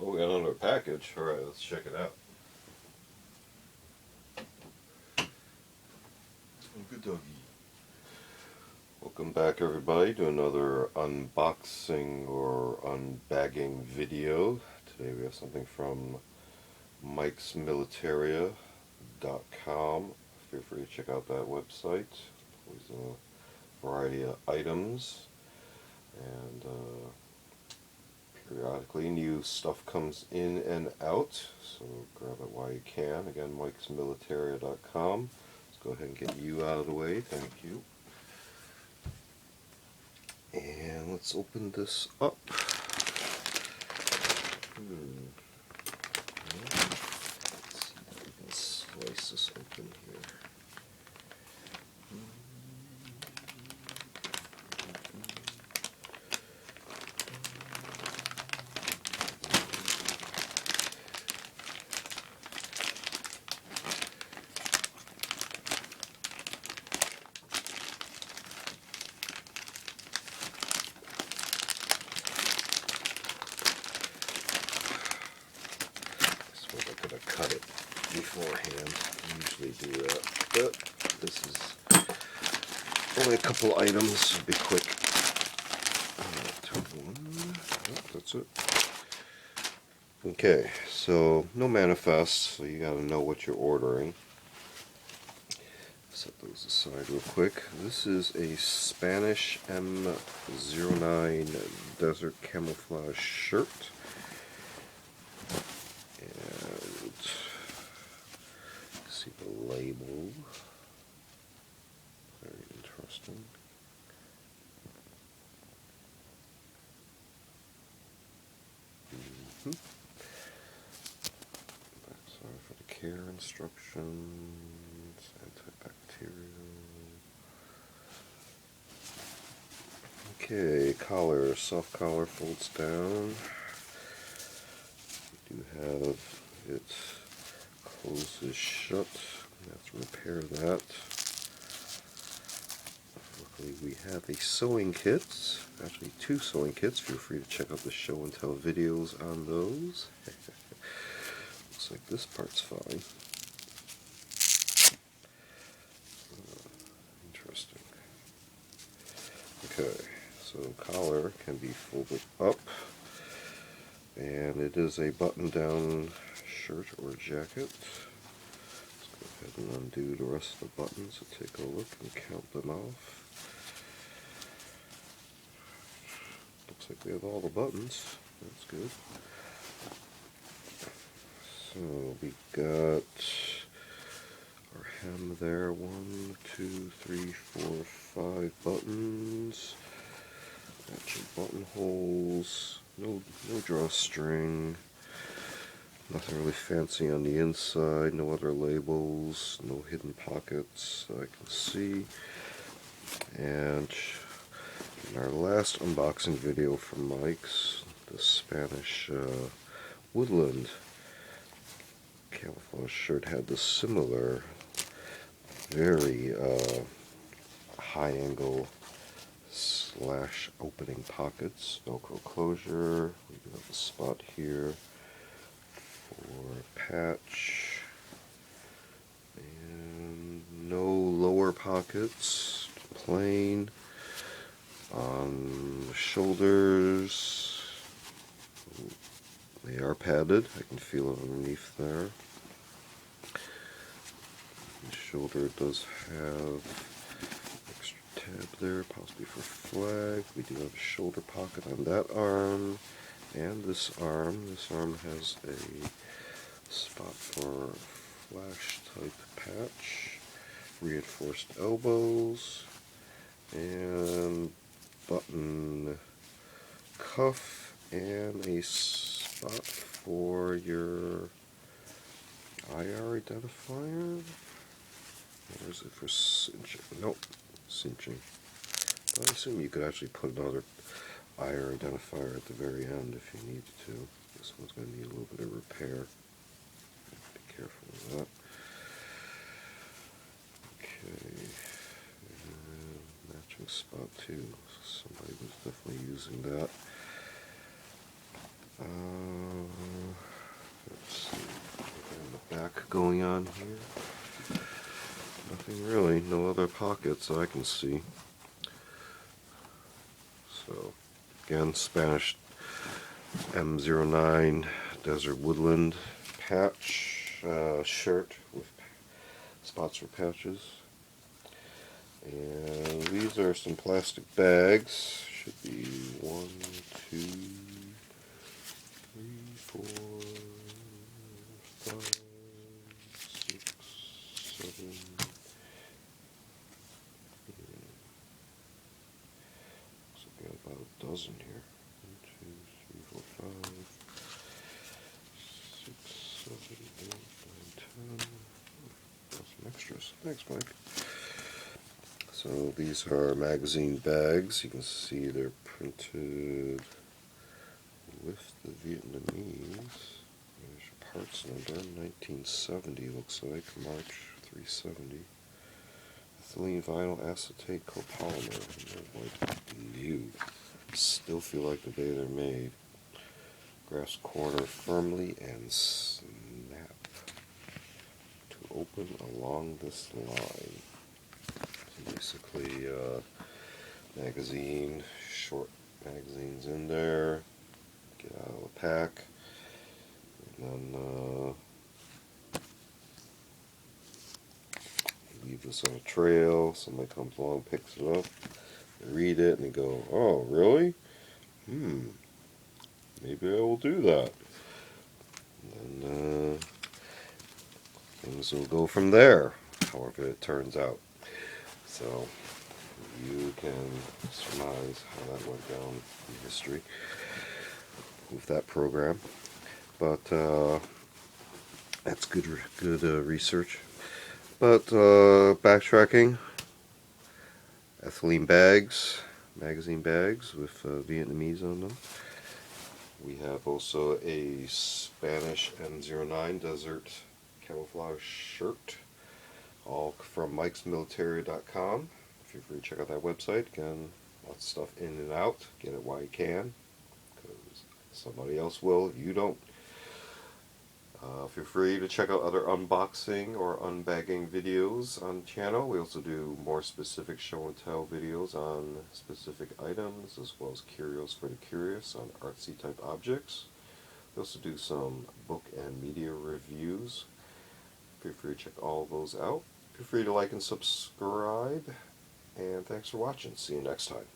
Well, we got another package. Alright, let's check it out. Oh, good doggy. Welcome back, everybody, to another unboxing or unbagging video. Today we have something from mikesmilitaria.com. Feel free to check out that website. Always a variety of items, and periodically new stuff comes in and out, so grab it while you can. Again, mikesmilitaria.com. Let's go ahead and get you out of the way. Thank you. And let's open this up. Let's see if we can slice this open here. Cut it beforehand. I usually do that, but this is only a couple items. It'll be quick. That's it. Okay, so no manifest, so you gotta know what you're ordering. Set those aside real quick. This is a Spanish M09 Desert Camouflage shirt. See the label. Very interesting. Backside for the care instructions, antibacterial. Okay, collar, soft collar folds down. We do have it closes shut. We have to repair that. Luckily we have a sewing kit, actually 2 sewing kits. Feel free to check out the show and tell videos on those. Looks like this part's fine. Interesting. Okay, so collar can be folded up, and it is a button-down shirt or jacket. Let's go ahead and undo the rest of the buttons and take a look and count them off. Looks like we have all the buttons. That's good. So we got our hem there. 1, 2, 3, 4, 5 buttons. Matching buttonholes. No drawstring. Nothing really fancy on the inside, no other labels, no hidden pockets that I can see. And in our last unboxing video from Mike's, the Spanish Woodland camouflage shirt had the similar, very high angle slash opening pockets, Velcro closure. We do have a spot here for patch, and no lower pockets, plain. On the shoulders, they are padded. I can feel it underneath there. The shoulder does have extra tab there, possibly for flag. We do have a shoulder pocket on that arm. And this arm has a spot for flash type patch, reinforced elbows, and button cuff, and a spot for your IR identifier. Or is it for cinching? Nope, cinching. But I assume you could actually put another IR identifier at the very end if you need to. This one's going to need a little bit of repair. Be careful of that. Okay, and matching spot too. Somebody was definitely using that. back going on here. Nothing really, no other pockets that I can see. So, again, Spanish M09 Desert Woodland patch shirt with spots for patches. And these are some plastic bags. Should be 1, 2, 3, 4, 5, 6, 7. Looks like we got about a dozen here. 1, 2, 3, 4, 5, 6, 7, 8, 9, 10. Got some extras. Thanks, Mike. So these are magazine bags. You can see they're printed with the Vietnamese. There's your parts number, 1970 looks like, March 370. Ethylene vinyl acetate copolymer. They're like new. Still feel like the day they're made. Grasp corner firmly and snap to open along this line. Basically, magazine, short magazines in there, get out of the pack, and then leave this on a trail. Somebody comes along, picks it up, they read it, and they go, "Oh, really? Maybe I will do that." And then things will go from there, however it turns out. So you can surmise how that went down in history with that program. But that's good research. But backtracking, ethylene bags, magazine bags with Vietnamese on them. We have also a Spanish M09 Desert Camouflage shirt, all from mikesmilitaria.com. Feel free to check out that website. Again, lots of stuff in and out. Get it while you can, because somebody else will, you don't. Feel free to check out other unboxing or unbagging videos on the channel. We also do more specific show and tell videos on specific items, as well as curios for the curious on artsy type objects. We also do some book and media reviews. Feel free to check all those out. Feel free to like and subscribe, and thanks for watching. See you next time.